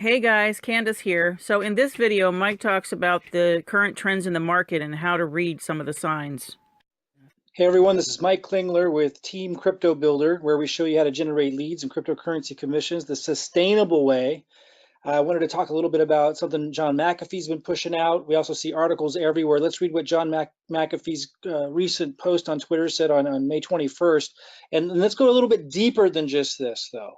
Hey guys, Candace here. So in this video, Mike talks about the current trends in the market and how to read some of the signs. Hey everyone, this is Mike Klingler with Team Crypto Builder, where we show you how to generate leads and cryptocurrency commissions the sustainable way. I wanted to talk a little bit about something John McAfee's been pushing out. We also see articles everywhere. Let's read what John McAfee's recent post on Twitter said on May 21st. And let's go a little bit deeper than just this, though.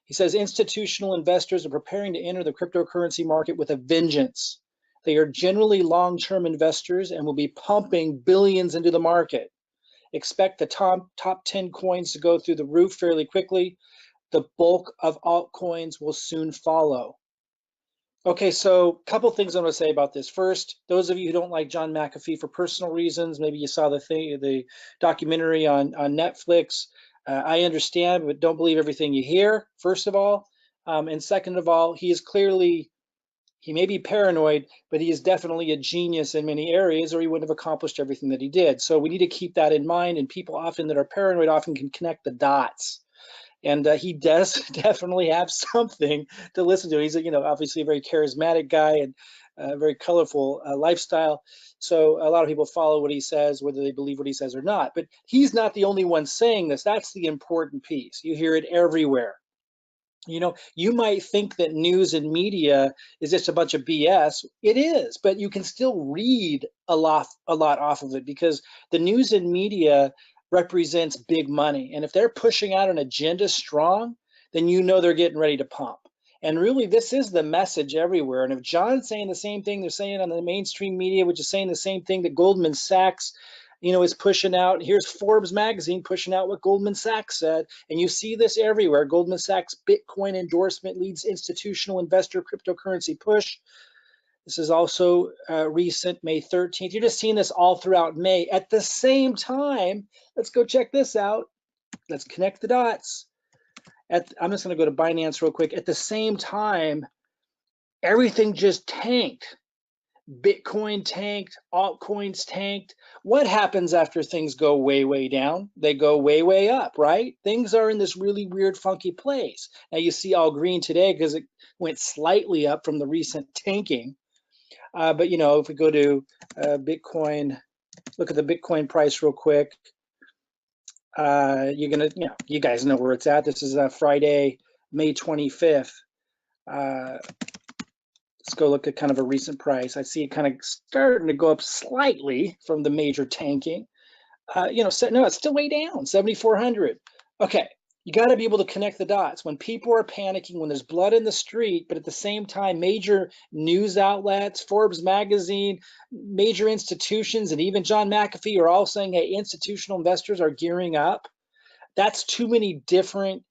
He says institutional investors are preparing to enter the cryptocurrency market with a vengeance. They are generally long-term investors and will be pumping billions into the market. Expect the top 10 coins to go through the roof fairly quickly. The bulk of altcoins will soon follow. Okay, so a couple things I want to say about this. First, those of you who don't like John McAfee for personal reasons, maybe you saw the documentary on Netflix. I understand, but don't believe everything you hear, first of all. And second of all, he may be paranoid, but he is definitely a genius in many areas, or he wouldn't have accomplished everything that he did. So we need to keep that in mind, and people often that are paranoid often can connect the dots. And he does definitely have something to listen to. He's, obviously a very charismatic guy and a very colorful lifestyle. So a lot of people follow what he says, whether they believe what he says or not. But he's not the only one saying this. That's the important piece. You hear it everywhere. You might think that news and media is just a bunch of BS. It is, but you can still read a lot off of it because the news and media represents big money. And if they're pushing out an agenda strong, then you know they're getting ready to pump. And really, this is the message everywhere. And if John's saying the same thing they're saying on the mainstream media, which is saying the same thing that Goldman Sachs is pushing out. Here's Forbes magazine pushing out what Goldman Sachs said. And you see this everywhere. Goldman Sachs Bitcoin endorsement leads institutional investor cryptocurrency push. This is also recent, May 13th. You're just seeing this all throughout May. At the same time, let's go check this out. Let's connect the dots. I'm just going to go to Binance real quick. At the same time, everything just tanked. Bitcoin tanked, altcoins tanked. What happens after things go way, way down? They go way, way up, right? Things are in this really weird, funky place. Now you see all green today because it went slightly up from the recent tanking. But if we go to Bitcoin, look at the Bitcoin price real quick. You guys know where it's at. This is Friday, May 25th. Let's go look at kind of a recent price. I see it kind of starting to go up slightly from the major tanking. No, it's still way down, 7,400. Okay, you got to be able to connect the dots. When people are panicking, when there's blood in the street, but at the same time, major news outlets, Forbes magazine, major institutions, and even John McAfee are all saying, hey, institutional investors are gearing up. That's too many different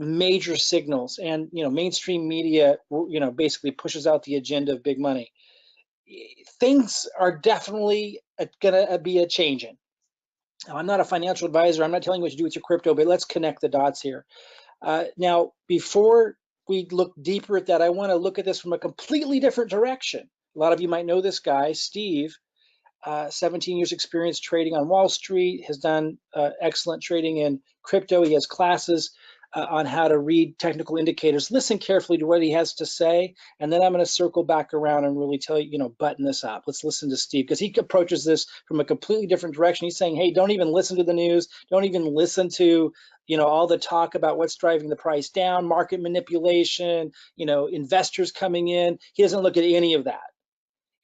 major signals, and mainstream media basically pushes out the agenda of big money. Things are definitely gonna be a changing. Now, I'm not a financial advisor. I'm not telling you what to do with your crypto, but let's connect the dots here. Now, before we look deeper at that, I want to look at this from a completely different direction. A lot of you might know this guy, Steve. 17 years experience trading on Wall Street, has done excellent trading in crypto. He has classes on how to read technical indicators. Listen carefully to what he has to say, and then I'm going to circle back around and really tell you, button this up. Let's listen to Steve, because he approaches this from a completely different direction. He's saying, hey, don't even listen to the news. Don't even listen to, all the talk about what's driving the price down, market manipulation, investors coming in. He doesn't look at any of that.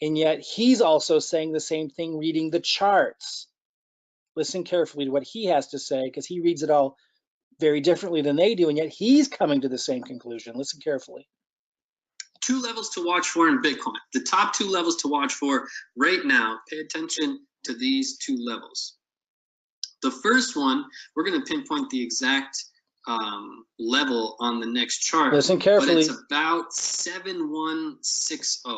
And yet he's also saying the same thing, reading the charts. Listen carefully to what he has to say, because he reads it all very differently than they do, and yet he's coming to the same conclusion. Listen carefully. Two levels to watch for in Bitcoin. The top two levels to watch for right now. Pay attention to these two levels. The first one, we're going to pinpoint the exact level on the next chart. Listen carefully. But it's about 7160.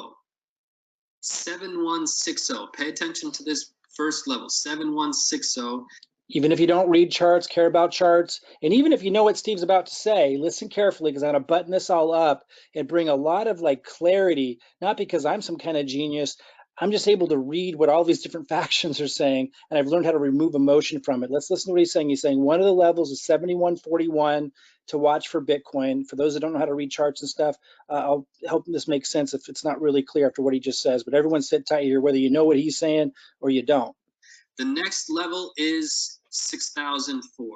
7160. Pay attention to this first level, 7160. Even if you don't read charts, care about charts, and even if you know what Steve's about to say, listen carefully, because I'm going to button this all up and bring a lot of clarity, not because I'm some kind of genius. I'm just able to read what all these different factions are saying, and I've learned how to remove emotion from it. Let's listen to what he's saying. He's saying one of the levels is 71.41 to watch for Bitcoin. For those that don't know how to read charts and stuff, I'll help this make sense if it's not really clear after what he just says. But everyone sit tight here, whether you know what he's saying or you don't. The next level is 6,004.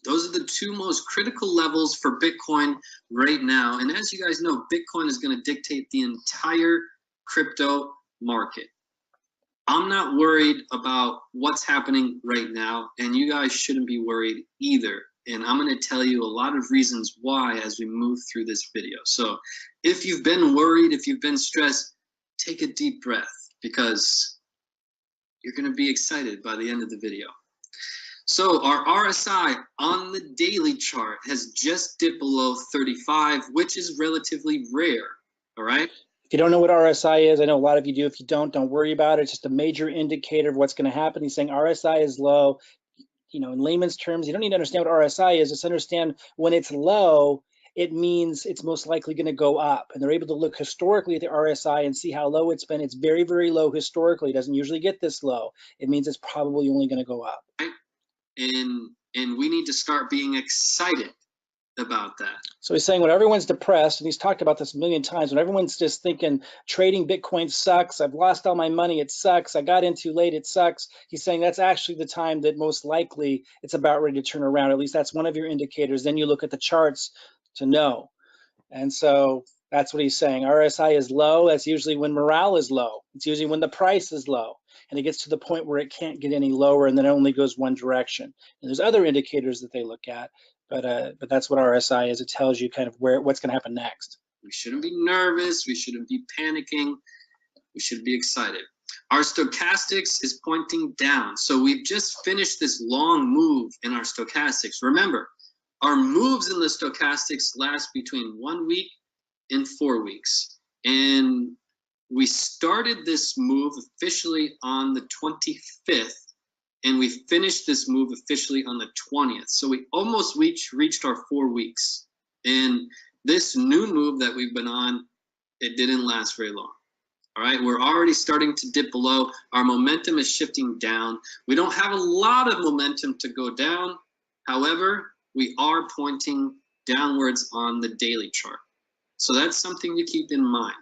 Those are the two most critical levels for Bitcoin right now. And as you guys know, Bitcoin is going to dictate the entire crypto market. I'm not worried about what's happening right now, and you guys shouldn't be worried either. And I'm going to tell you a lot of reasons why as we move through this video. So if you've been worried, if you've been stressed, take a deep breath, because you're going to be excited by the end of the video. So our RSI on the daily chart has just dipped below 35, which is relatively rare, all right? If you don't know what RSI is, I know a lot of you do. If you don't worry about it. It's just a major indicator of what's going to happen. He's saying RSI is low. You know, in layman's terms, you don't need to understand what RSI is. Just understand when it's low, it means it's most likely going to go up. And they're able to look historically at the RSI and see how low it's been. It's very, very low historically. It doesn't usually get this low. It means it's probably only going to go up. And we need to start being excited about that. So he's saying when everyone's depressed, and he's talked about this a million times, when everyone's just thinking trading Bitcoin sucks, I've lost all my money, it sucks, I got in too late, it sucks. He's saying that's actually the time that most likely it's about ready to turn around. At least that's one of your indicators. Then you look at the charts to know. And so that's what he's saying. RSI is low. That's usually when morale is low. It's usually when the price is low. And it gets to the point where it can't get any lower, and then it only goes one direction. And there's other indicators that they look at, but that's what RSI is. It tells you kind of what's going to happen next. We shouldn't be nervous. We shouldn't be panicking. We should be excited. Our stochastics is pointing down. So we've just finished this long move in our stochastics. Remember, our moves in the stochastics last between 1 week and 4 weeks. And we started this move officially on the 25th, and we finished this move officially on the 20th. So we almost reached our 4 weeks. And this new move that we've been on, it didn't last very long. All right, we're already starting to dip below. Our momentum is shifting down. We don't have a lot of momentum to go down. However, we are pointing downwards on the daily chart. So that's something to keep in mind.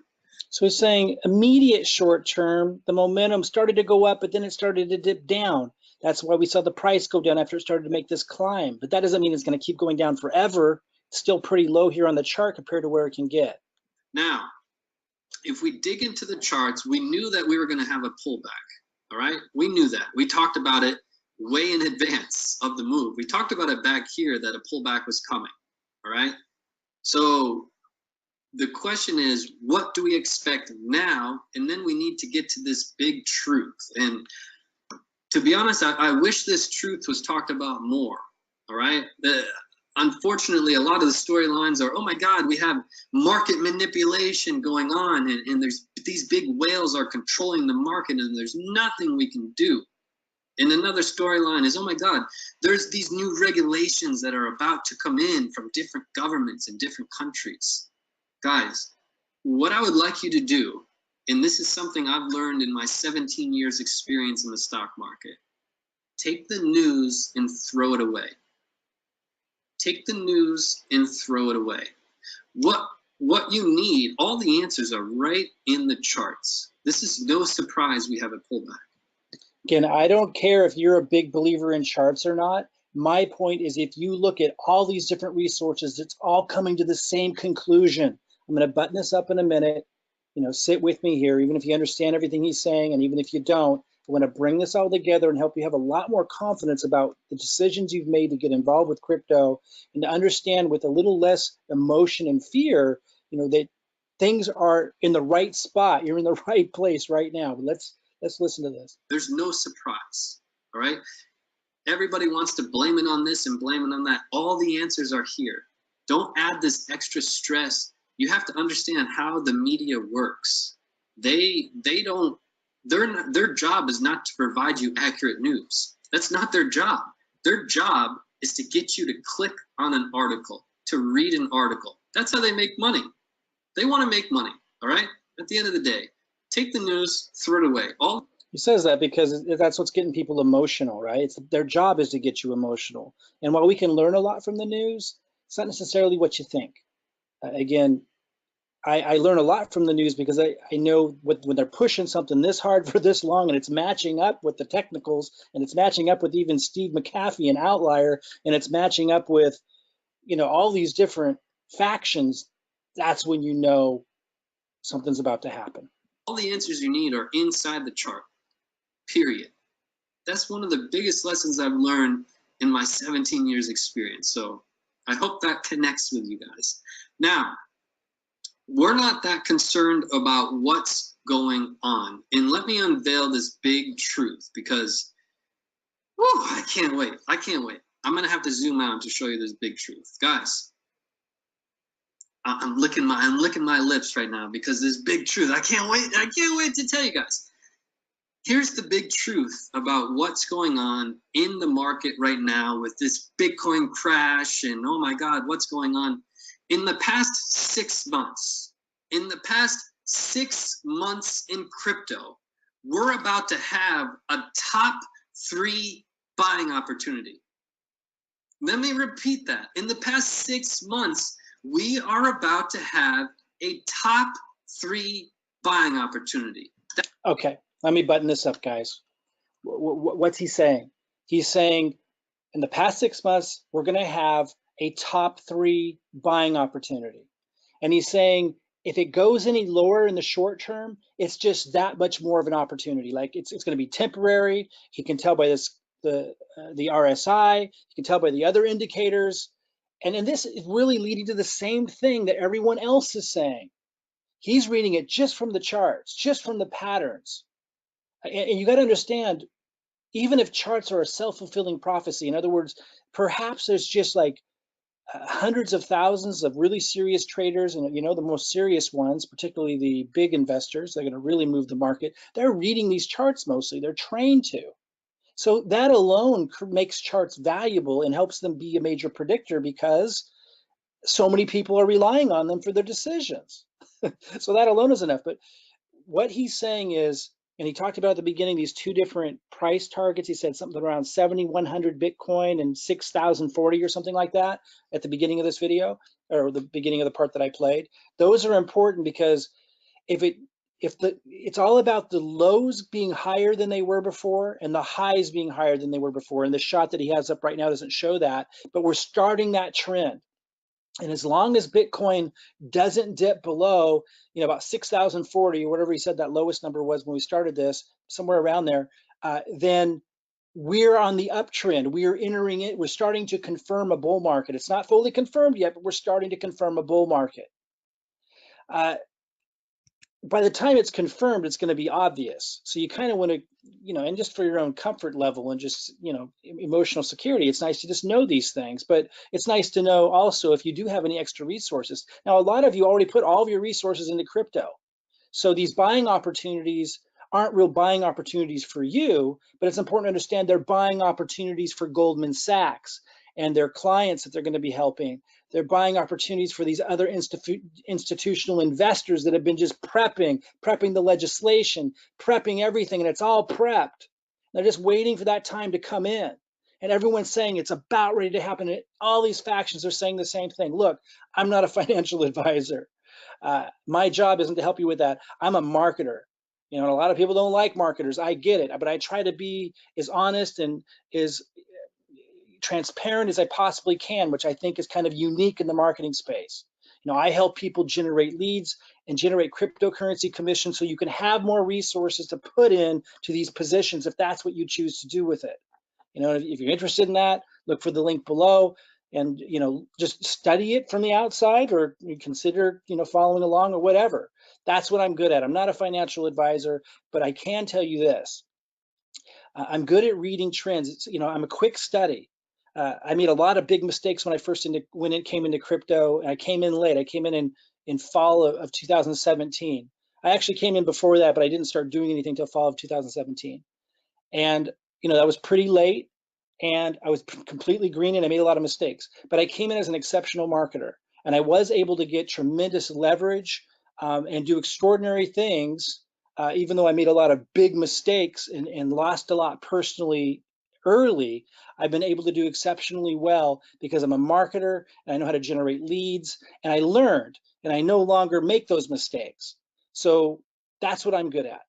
So he's saying immediate short term, the momentum started to go up, but then it started to dip down. That's why we saw the price go down after it started to make this climb. But that doesn't mean it's going to keep going down forever. It's still pretty low here on the chart compared to where it can get. Now, if we dig into the charts, we knew that we were going to have a pullback. All right, we knew that. We talked about it way in advance of the move. We talked about it back here that a pullback was coming. All right, so the question is, what do we expect now? And then we need to get to this big truth. And to be honest, I wish this truth was talked about more. All right. Unfortunately, a lot of the storylines are, oh my God, we have market manipulation going on, and there's these big whales are controlling the market, and there's nothing we can do. And another storyline is, oh my God, there's these new regulations that are about to come in from different governments in different countries. Guys, what I would like you to do, and this is something I've learned in my 17 years experience in the stock market, take the news and throw it away. Take the news and throw it away. What you need, all the answers are right in the charts. This is no surprise we have a pullback. Again, I don't care if you're a big believer in charts or not. My point is, if you look at all these different resources, it's all coming to the same conclusion. I'm going to button this up in a minute. You know, sit with me here, even if you understand everything he's saying, and even if you don't. I want to bring this all together and help you have a lot more confidence about the decisions you've made to get involved with crypto, and to understand with a little less emotion and fear, you know, that things are in the right spot. You're in the right place right now. But let's listen to this. There's no surprise, all right? Everybody wants to blame it on this and blame it on that. All the answers are here. Don't add this extra stress. You have to understand how the media works. Their job is not to provide you accurate news. That's not their job. Their job is to get you to click on an article, to read an article. That's how they make money. They want to make money, all right? At the end of the day, Take the news, throw it away. All He says that because that's what's getting people emotional, right? It's their job is to get you emotional. And while we can learn a lot from the news, it's not necessarily what you think. Again, I learn a lot from the news because I know when they're pushing something this hard for this long and it's matching up with the technicals and it's matching up with even Steve McAfee, an outlier, and it's matching up with, all these different factions, that's when you know something's about to happen. all the answers you need are inside the chart, period. That's one of the biggest lessons I've learned in my 17 years experience. So I hope that connects with you guys. Now, we're not that concerned about what's going on. And let me unveil this big truth because I can't wait. I can't wait. I'm going to have to zoom out to show you this big truth. Guys, I'm licking my lips right now because this big truth. I can't wait to tell you guys. Here's the big truth about what's going on in the market right now with this Bitcoin crash and oh my God, what's going on? In the past 6 months, in crypto, we're about to have a top 3 buying opportunity. Let me repeat that. In the past 6 months, we are about to have a top 3 buying opportunity. Okay, let me button this up, guys. What's he saying? He's saying in the past 6 months, we're going to have a top 3 buying opportunity. And he's saying if it goes any lower in the short term, it's just that much more of an opportunity. Like it's going to be temporary. He can tell by the RSI. You can tell by the other indicators. And this is really leading to the same thing that everyone else is saying. He's reading it just from the charts, just from the patterns. And you got to understand, even if charts are a self-fulfilling prophecy, in other words, perhaps there's just like hundreds of thousands of really serious traders, and the most serious ones, particularly the big investors, they're going to really move the market. They're reading these charts mostly. They're trained to. So that alone makes charts valuable and helps them be a major predictor because so many people are relying on them for their decisions. So that alone is enough. But what he's saying is, and he talked about at the beginning, these 2 different price targets. He said something around 7,100 Bitcoin and 6,040 or something like that at the beginning of this video, or the beginning of the part that I played. Those are important because it's all about the lows being higher than they were before and the highs being higher than they were before. And the shot that he has up right now doesn't show that, but we're starting that trend. And as long as Bitcoin doesn't dip below, about 6,040 or whatever he said that lowest number was when we started this, somewhere around there, then we're on the uptrend. We are entering it. We're starting to confirm a bull market. It's not fully confirmed yet, but we're starting to confirm a bull market. By the time it's confirmed, it's going to be obvious. So you kind of want to, and just for your own comfort level and just, emotional security, it's nice to just know these things. But it's nice to know also if you do have any extra resources. Now, a lot of you already put all of your resources into crypto. So these buying opportunities aren't real buying opportunities for you, but it's important to understand they're buying opportunities for Goldman Sachs and their clients that they're going to be helping. They're buying opportunities for these other institutional investors that have been just prepping the legislation, prepping everything, and it's all prepped. They're just waiting for that time to come in. And everyone's saying it's about ready to happen. And all these factions are saying the same thing. Look, I'm not a financial advisor. My job isn't to help you with that. I'm a marketer. A lot of people don't like marketers. I get it, but I try to be as honest and as transparent as I possibly can, which I think is kind of unique in the marketing space. I help people generate leads and generate cryptocurrency commissions so you can have more resources to put in to these positions if that's what you choose to do with it. If you're interested in that, look for the link below and, just study it from the outside or consider, following along or whatever. That's what I'm good at. I'm not a financial advisor, but I can tell you this. I'm good at reading trends. I'm a quick study. I made a lot of big mistakes when I first came into crypto, and I came in late. I came in fall of 2017. I actually came in before that, but I didn't start doing anything until fall of 2017. And that was pretty late, and I was completely green, and I made a lot of mistakes. But I came in as an exceptional marketer, and I was able to get tremendous leverage and do extraordinary things even though I made a lot of big mistakes and lost a lot personally early, I've been able to do exceptionally well because I'm a marketer and I know how to generate leads, and I learned and I no longer make those mistakes. So that's what I'm good at.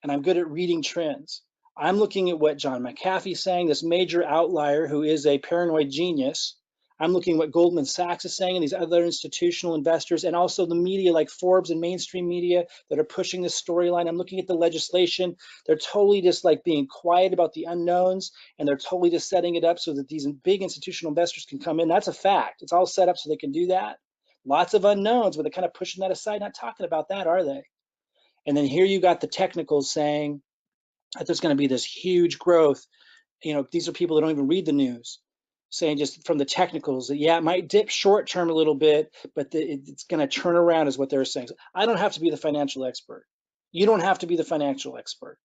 And I'm good at reading trends. I'm looking at what John McAfee is saying, this major outlier who is a paranoid genius. I'm looking at what Goldman Sachs is saying and these other institutional investors, and also the media like Forbes and mainstream media that are pushing this storyline. I'm looking at the legislation. They're totally just like being quiet about the unknowns, and they're totally just setting it up so that these big institutional investors can come in. That's a fact. It's all set up so they can do that. Lots of unknowns, but they're kind of pushing that aside, not talking about that, are they? And then here you got the technicals saying that there's going to be this huge growth. You know, these are people that don't even read the news, saying just from the technicals that, yeah, it might dip short term a little bit, but it's going to turn around is what they're saying. So I don't have to be the financial expert. You don't have to be the financial expert.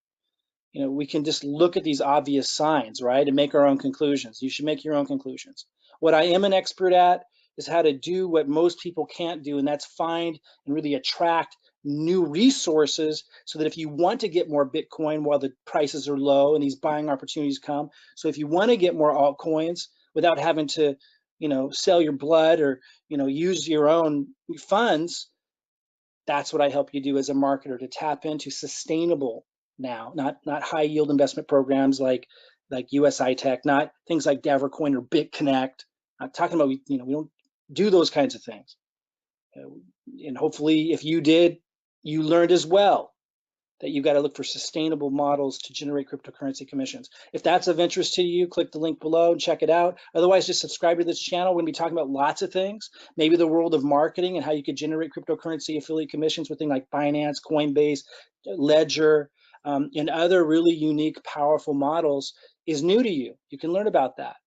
You know, we can just look at these obvious signs, right, and make our own conclusions. You should make your own conclusions. What I am an expert at is how to do what most people can't do, and that's find and really attract new resources so that if you want to get more Bitcoin while the prices are low and these buying opportunities come, so if you want to get more altcoins without having to, you know, sell your blood or, you know, use your own funds, that's what I help you do as a marketer, to tap into sustainable now, not high yield investment programs like USI Tech, not things like Davercoin or BitConnect. I'm talking about, you know, we don't do those kinds of things. And hopefully if you did, you learned as well that you've got to look for sustainable models to generate cryptocurrency commissions. If that's of interest to you, click the link below and check it out. Otherwise, just subscribe to this channel. We're going to be talking about lots of things, maybe the world of marketing and how you could generate cryptocurrency affiliate commissions with things like Binance, Coinbase, Ledger, and other really unique, powerful models is new to you. You can learn about that.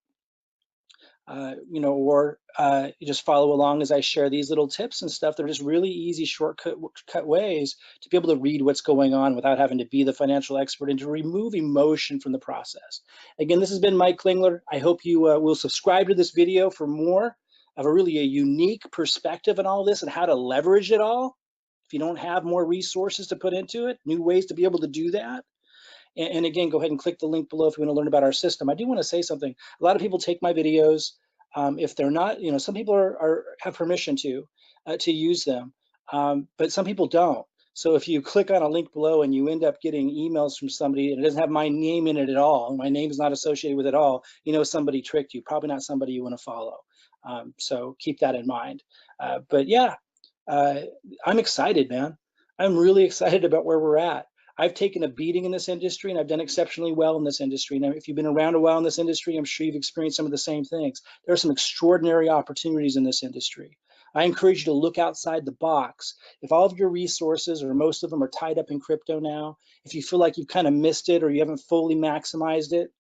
You know, or you just follow along as I share these little tips and stuff. They're just really easy shortcut ways to be able to read what's going on without having to be the financial expert and to remove emotion from the process. Again, this has been Mike Klingler. I hope you will subscribe to this video for more of a unique perspective on all this and how to leverage it all. If you don't have more resources to put into it, new ways to be able to do that. And again, go ahead and click the link below if you want to learn about our system. I do want to say something. A lot of people take my videos. If they're not, you know, some people have permission to use them, but some people don't. So if you click on a link below and you end up getting emails from somebody and it doesn't have my name in it at all, my name is not associated with it at all, you know somebody tricked you, probably not somebody you want to follow. So keep that in mind. But yeah, I'm excited, man. I'm really excited about where we're at. I've taken a beating in this industry and I've done exceptionally well in this industry. Now, if you've been around a while in this industry, I'm sure you've experienced some of the same things. There are some extraordinary opportunities in this industry. I encourage you to look outside the box. If all of your resources or most of them are tied up in crypto now, if you feel like you've kind of missed it or you haven't fully maximized it,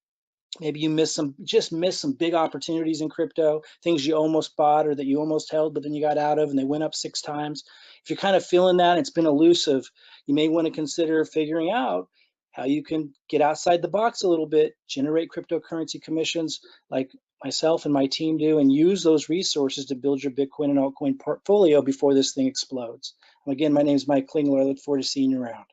maybe you missed some big opportunities in crypto, things you almost bought or that you almost held, but then you got out of and they went up 6 times. If you're kind of feeling that, it's been elusive, you may want to consider figuring out how you can get outside the box a little bit, generate cryptocurrency commissions like myself and my team do, and use those resources to build your Bitcoin and altcoin portfolio before this thing explodes. Again, my name is Mike Klingler. I look forward to seeing you around.